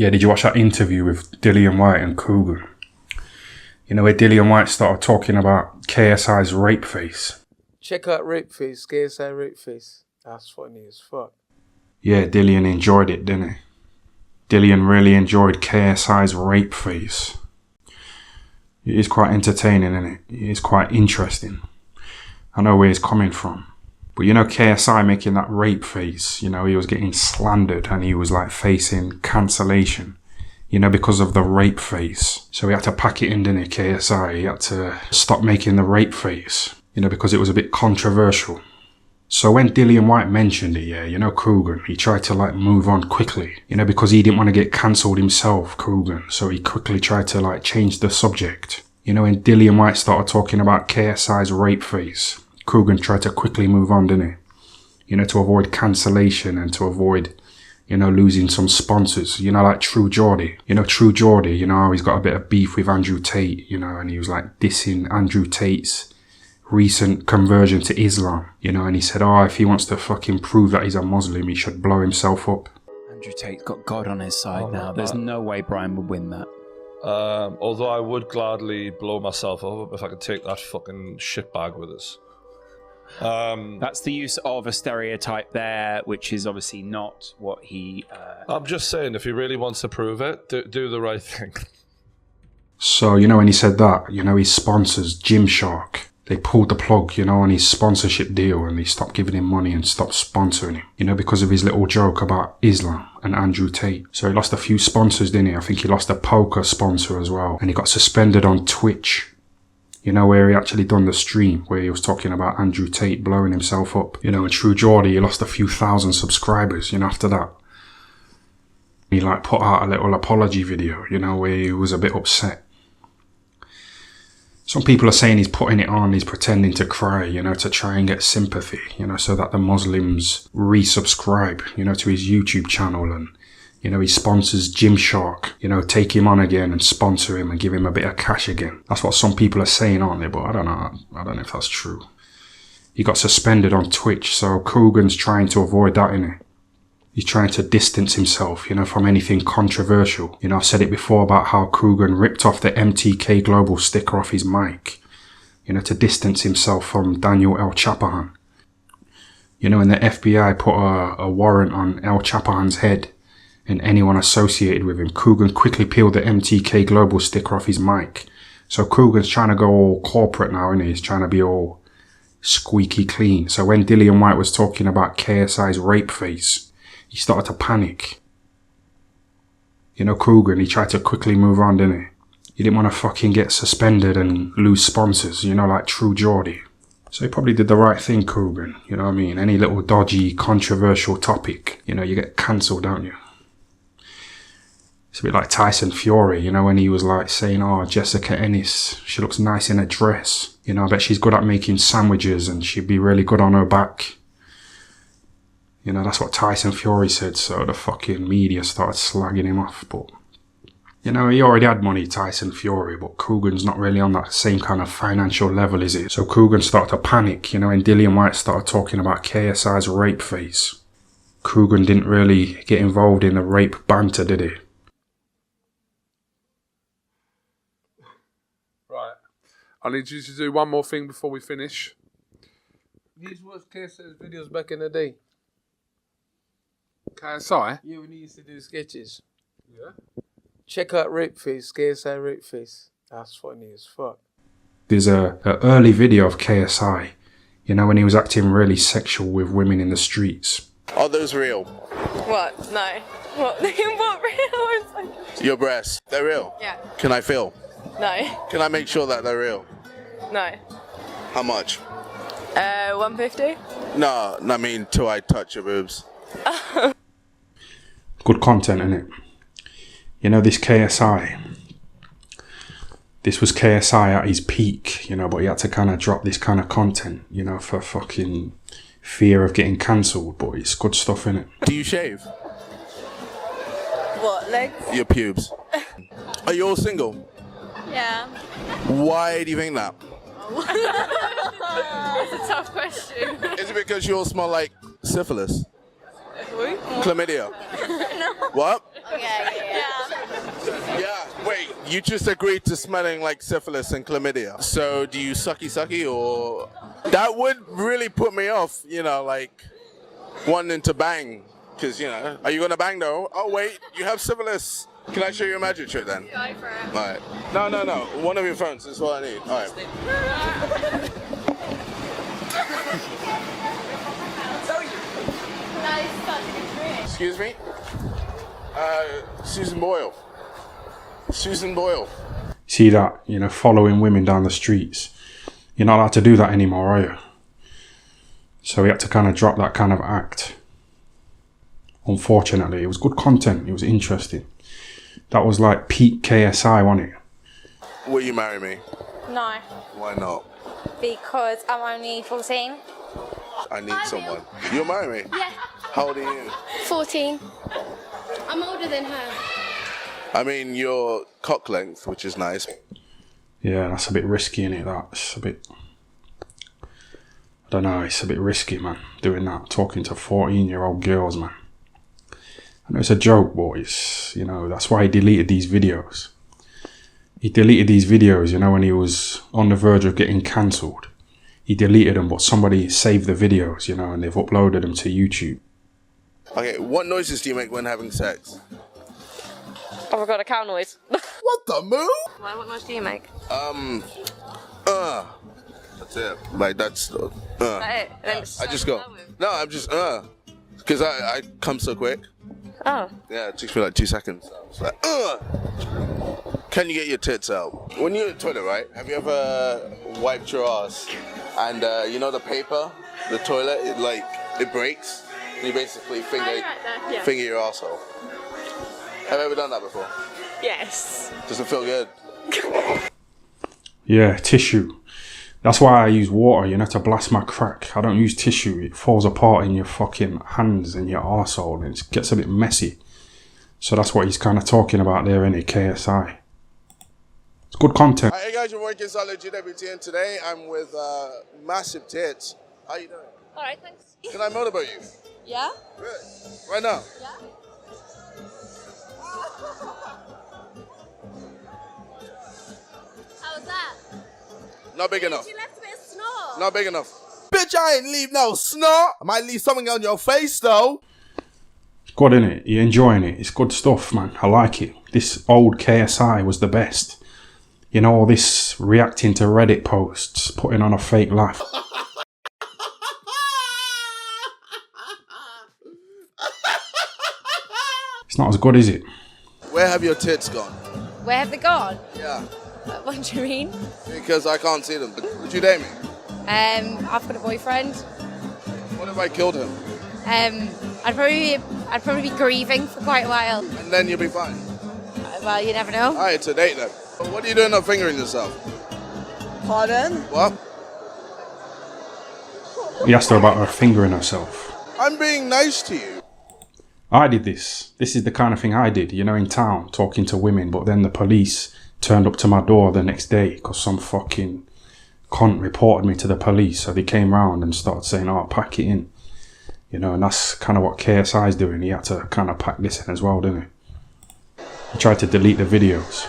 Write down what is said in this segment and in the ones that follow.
Yeah, did you watch that interview with Dillian, Whyte and Coogan? You know where Dillian Whyte started talking about KSI's rape face? Check out rape face, KSI rape face. That's funny as fuck. Yeah, Dillian enjoyed it, didn't he? Dillian really enjoyed KSI's rape face. It is quite entertaining, isn't it? It is quite interesting. I know where he's coming from. But you know, KSI making that rape face, you know, he was getting slandered and he was like facing cancellation, you know, because of the rape face. So he had to pack it in, didn't he, KSI? He had to stop making the rape face, you know, because it was a bit controversial. So when Dillian Whyte mentioned it, yeah, you know, Coogan, he tried to like move on quickly, you know, because he didn't want to get cancelled himself, Coogan. So he quickly tried to like change the subject. You know, when Dillian Whyte started talking about KSI's rape face, Coogan tried to quickly move on, didn't he? You know, to avoid cancellation and to avoid, you know, losing some sponsors. You know, like True Geordie. You know, True Geordie, you know how he's got a bit of beef with Andrew Tate, you know, and he was like dissing Andrew Tate's recent conversion to Islam, you know, and he said, oh, if he wants to fucking prove that he's a Muslim, he should blow himself up. Andrew Tate's got God on his side now. There's no way Brian would win that. Although I would gladly blow myself up if I could take that fucking shitbag with us. That's the use of a stereotype there, which is obviously not what he... I'm just saying, if he really wants to prove it, do the right thing. So, you know, when he said that, you know, his sponsors, Gymshark, they pulled the plug, you know, on his sponsorship deal and they stopped giving him money and stopped sponsoring him, you know, because of his little joke about Islam and Andrew Tate. So he lost a few sponsors, didn't he? I think he lost a poker sponsor as well. And he got suspended on Twitch, you know, where he actually done the stream where he was talking about Andrew Tate blowing himself up. You know, and True Geordie, he lost a few thousand subscribers, you know, after that. He like put out a little apology video, you know, where he was a bit upset. Some people are saying he's putting it on, he's pretending to cry, you know, to try and get sympathy, you know, so that the Muslims resubscribe, you know, to his YouTube channel. And, you know, he sponsors Gymshark, you know, take him on again and sponsor him and give him a bit of cash again. That's what some people are saying, aren't they? But I don't know if that's true. He got suspended on Twitch, so Coogan's trying to avoid that, innit? He's trying to distance himself, you know, from anything controversial. You know, I've said it before about how Coogan ripped off the MTK Global sticker off his mic, you know, to distance himself from Daniel El Chapahan. You know, and the FBI put a warrant on El Chapahan's head and anyone associated with him. Coogan quickly peeled the MTK Global sticker off his mic. So Coogan's trying to go all corporate now, isn't he? He's trying to be all squeaky clean. So when Dillian Whyte was talking about KSI's rape face, he started to panic. You know, Coogan, he tried to quickly move on, didn't he? He didn't want to fucking get suspended and lose sponsors, you know, like True Geordie. So he probably did the right thing, Coogan. You know what I mean? Any little dodgy, controversial topic, you know, you get cancelled, don't you? It's a bit like Tyson Fury, you know, when he was like saying, oh, Jessica Ennis, she looks nice in a dress. You know, I bet she's good at making sandwiches and she'd be really good on her back. You know, that's what Tyson Fury said, so the fucking media started slagging him off. But, you know, he already had money, Tyson Fury, but Coogan's not really on that same kind of financial level, is he? So Coogan started to panic, you know, and Dillian Whyte started talking about KSI's rape face. Coogan didn't really get involved in the rape banter, did he? Right. I need you to do one more thing before we finish. These was KSI's videos back in the day. KSI? Yeah, when he used to do sketches. Yeah. Check out rape face, KSI rape face. That's funny as fuck. There's a early video of KSI, you know, when he was acting really sexual with women in the streets. Are those real? What? No. What? What real? Your breasts, they're real? Yeah. Can I feel? No. Can I make sure that they're real? No. How much? 150? No, I mean, till I touch your boobs. Good content, innit? You know, this KSI, this was KSI at his peak, you know, but he had to kind of drop this kind of content, you know, for fucking fear of getting cancelled, but it's good stuff, innit? Do you shave? What, legs? Your pubes. Are you all single? Yeah. Why do you think that? That's a tough question. Is it because you all smell like syphilis? Who? Chlamydia? No. What? Yeah. You just agreed to smelling like syphilis and chlamydia. So do you sucky or... That would really put me off, you know, like wanting to bang. Because, you know, are you going to bang though? Oh, wait, you have syphilis. Can I show you a magic trick then? Go for it. All right. No. One of your phones is what I need. All right. That is such a good trick. Excuse me? Susan Boyle. Susan Boyle. See that, you know, following women down the streets. You're not allowed to do that anymore, are you? So we had to kind of drop that kind of act. Unfortunately, it was good content. It was interesting. That was like peak KSI, wasn't it? Will you marry me? No, Why not? because I'm only 14. I need someone. You'll marry me? Yeah. How old are you? 14. I'm older than her. I mean, your cock length, which is nice. Yeah, that's a bit risky, innit? That's a bit... I don't know, it's a bit risky, man, doing that. Talking to 14-year-old girls, man. I know it's a joke, boys. You know, that's why he deleted these videos. He deleted these videos, you know, when he was on the verge of getting cancelled. He deleted them, but somebody saved the videos, you know, and they've uploaded them to YouTube. Okay, what noises do you make when having sex? Oh my god, a cow noise. What the move? Why, what noise do you make? That's it. Like, that's... That it? Then it's I just go... No, I'm just, Because I come so quick. Oh. Yeah, it takes me like 2 seconds. It's like, Can you get your tits out? When you're in the toilet, right? Have you ever wiped your ass and you know the paper, the toilet, it breaks, and you basically finger your asshole. Have you ever done that before? Yes. Does it feel good? Yeah, tissue. That's why I use water, you know, to blast my crack. I don't use tissue. It falls apart in your fucking hands and your arsehole and it gets a bit messy. So that's what he's kind of talking about there, innit? KSI. It's good content. Hey guys, you're working solid GWT, and today I'm with Massive Tits. How you doing? Alright, thanks. Can I motorboat you? Yeah? Good. Right now? Yeah? How was that? Not big enough. You left a bit of snot. Not big enough. Bitch, I ain't leave no snot. I might leave something on your face though. It's good, innit? You're enjoying it. It's good stuff, man. I like it. This old KSI was the best. You know, all this reacting to Reddit posts, putting on a fake laugh. It's not as good, is it? Where have your tits gone? Where have they gone? Yeah. What do you mean? Because I can't see them. Would you date me? I've got a boyfriend. What if I killed him? I'd probably be grieving for quite a while. And then you'll be fine. Well, you never know. Alright, it's a date then. What are you doing not fingering yourself? Pardon? What? He asked her about her fingering herself. I'm being nice to you. I did this. This is the kind of thing I did, you know, in town, talking to women, but then the police turned up to my door the next day because some fucking cunt reported me to the police. So they came round and started saying, oh, pack it in. You know, and that's kind of what KSI's doing. He had to kind of pack this in as well, didn't he? He tried to delete the videos.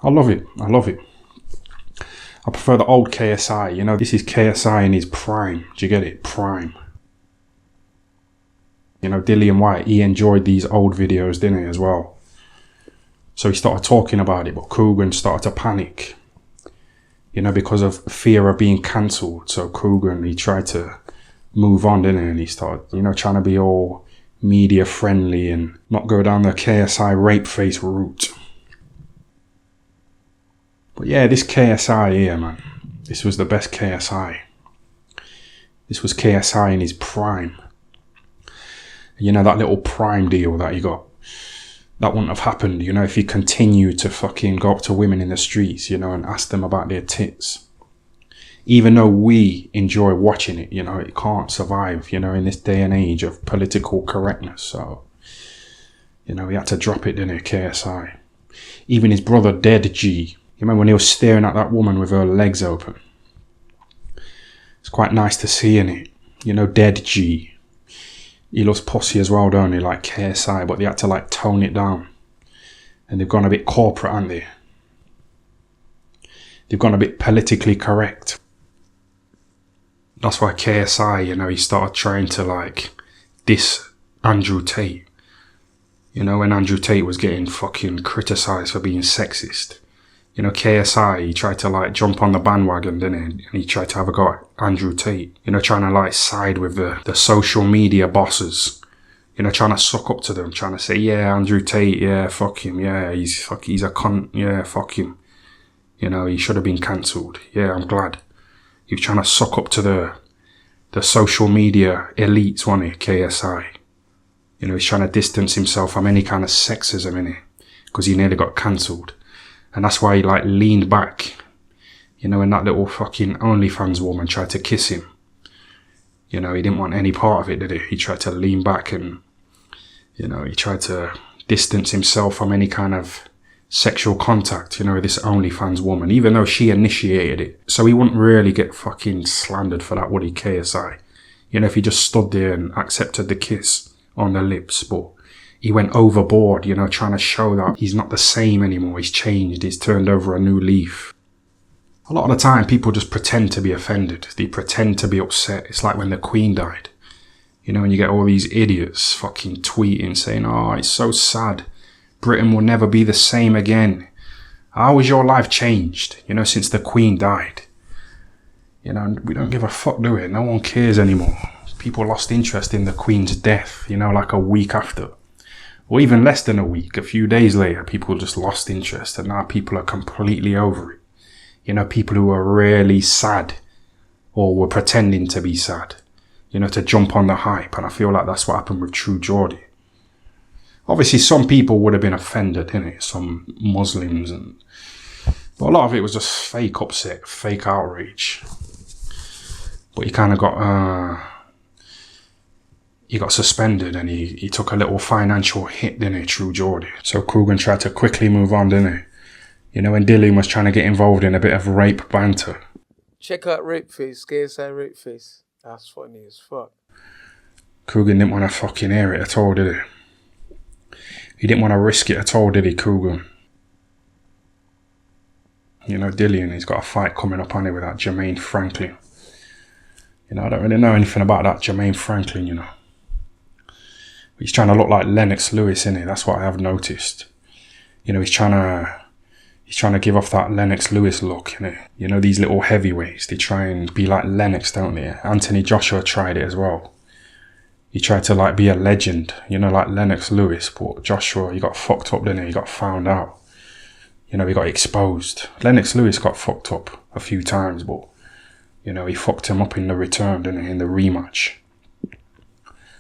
I love it. I love it. I prefer the old KSI. You know, this is KSI in his prime. Do you get it? Prime. You know, Dillian Whyte, he enjoyed these old videos, didn't he, as well? So he started talking about it, but Coogan started to panic. You know, because of fear of being cancelled. So Coogan, he tried to move on, didn't he? And he started, you know, trying to be all media friendly and not go down the KSI rape face route. But yeah, this KSI here, man, this was the best KSI. This was KSI in his prime. You know, that little prime deal that he got, that wouldn't have happened, you know, if he continued to fucking go up to women in the streets, you know, and ask them about their tits. even though we enjoy watching it, you know, it can't survive, you know, in this day and age of political correctness. So, you know, he had to drop it, didn't he, KSI? Even his brother, Dead G, you remember when he was staring at that woman with her legs open? It's quite nice to see, innit? You know, Dead G. He loves pussy as well, don't he, like KSI, but they had to, like, tone it down. And they've gone a bit corporate, haven't they? They've gone a bit politically correct. That's why KSI, you know, he started trying to, like, diss Andrew Tate. You know, when Andrew Tate was getting fucking criticised for being sexist. You know, KSI, he tried to, like, jump on the bandwagon, didn't he? And he tried to have a go at Andrew Tate. You know, trying to, like, side with the social media bosses. You know, trying to suck up to them. Trying to say, yeah, Andrew Tate, yeah, fuck him. Yeah, he's a cunt. Yeah, fuck him. You know, he should have been cancelled. Yeah, I'm glad. He was trying to suck up to the social media elites, wasn't he, KSI? You know, he's trying to distance himself from any kind of sexism, innit? Because he nearly got cancelled. And that's why he, like, leaned back. You know, and that little fucking OnlyFans woman tried to kiss him. You know, he didn't want any part of it, did he? He tried to lean back and, you know, he tried to distance himself from any kind of sexual contact, you know, with this OnlyFans woman, even though she initiated it. So he wouldn't really get fucking slandered for that, would he, KSI? You know, if he just stood there and accepted the kiss on the lips, but he went overboard, you know, trying to show that he's not the same anymore, he's changed, he's turned over a new leaf. A lot of the time, people just pretend to be offended, they pretend to be upset. It's like when the Queen died, you know, and you get all these idiots fucking tweeting saying, oh, it's so sad, Britain will never be the same again. How has your life changed, you know, since the Queen died? You know, we don't give a fuck, do we? No one cares anymore. People lost interest in the Queen's death, you know, like a week after. Or even less than a week, a few days later, people just lost interest, and now people are completely over it. You know, people who are really sad or were pretending to be sad, you know, to jump on the hype. And I feel like that's what happened with True Geordie. Obviously, some people would have been offended, innit? Some Muslims, but a lot of it was just fake upset, fake outrage. But he kind of got suspended, and he took a little financial hit, didn't he, True Geordie? So Coogan tried to quickly move on, didn't he? You know, when Dillian was trying to get involved in a bit of rape banter. Check out Rape Face, KSI Rape Face. That's funny as fuck. Coogan didn't want to fucking hear it at all, did he? He didn't want to risk it at all, did he, Coogan? You know, Dillian, he's got a fight coming up on it with that Jermaine Franklin. You know, I don't really know anything about that Jermaine Franklin, you know. He's trying to look like Lennox Lewis, innit? That's what I have noticed. You know, he's trying to give off that Lennox Lewis look, innit? You know, these little heavyweights, they try and be like Lennox, don't they? Anthony Joshua tried it as well. He tried to, like, be a legend, you know, like Lennox Lewis, but Joshua, he got fucked up, didn't he? He got found out. You know, he got exposed. Lennox Lewis got fucked up a few times, but, you know, he fucked him up in the return, didn't he, in the rematch.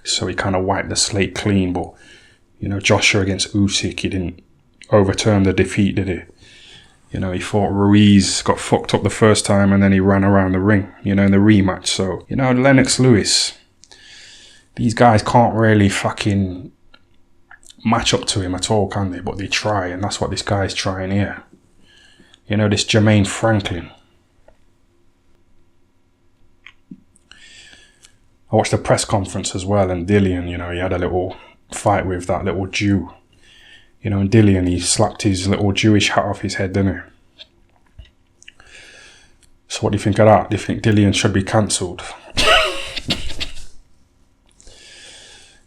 So he kind of wiped the slate clean, but, you know, Joshua against Usyk, he didn't overturn the defeat, did he? You know, he fought Ruiz, got fucked up the first time, and then he ran around the ring, you know, in the rematch. So, you know, Lennox Lewis, these guys can't really fucking match up to him at all, can they? But they try, and that's what this guy's trying here. You know, this Jermaine Franklin. I watched the press conference as well, and Dillian, you know, he had a little fight with that little Jew. You know, and Dillian, he slapped his little Jewish hat off his head, didn't he? So what do you think of that? Do you think Dillian should be cancelled?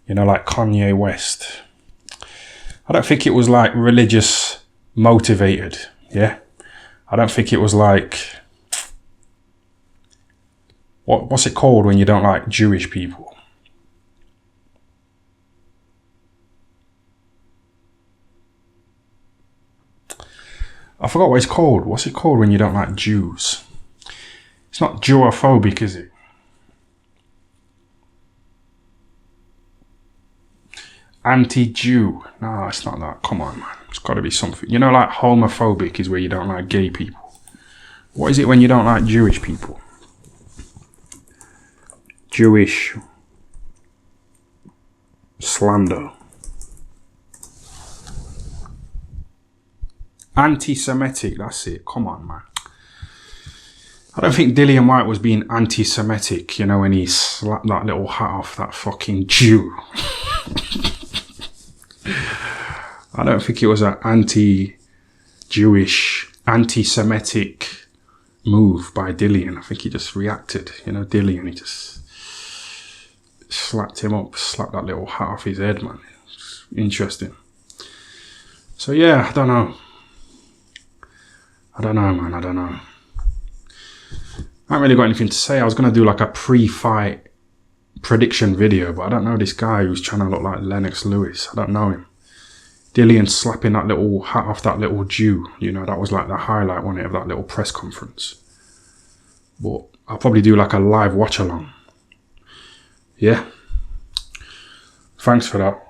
You know, like Kanye West. I don't think it was like religious motivated, yeah? I don't think it was like... What's it called when you don't like Jewish people? I forgot what it's called. What's it called when you don't like Jews? It's not Jewophobic, is it? Anti-Jew. No, it's not that. Come on, man. It's got to be something. You know, like homophobic is where you don't like gay people. What is it when you don't like Jewish people? Jewish slander. Anti-Semitic, that's it. Come on, man. I don't think Dillian Whyte was being anti-Semitic, you know, when he slapped that little hat off that fucking Jew. I don't think it was an anti-Jewish, anti-Semitic move by Dillian. I think he just reacted, you know, Dillian, he just slapped him up, slapped that little hat off his head, man. It's interesting. So yeah, I don't know, man, I don't know. I haven't really got anything to say. I was going to do like a pre-fight prediction video, but I don't know this guy who's trying to look like Lennox Lewis. I don't know him. Dillian slapping that little hat off that little Jew. You know, that was like the highlight, wasn't it, of that little press conference. But I'll probably do like a live watch along. Yeah. Thanks for that.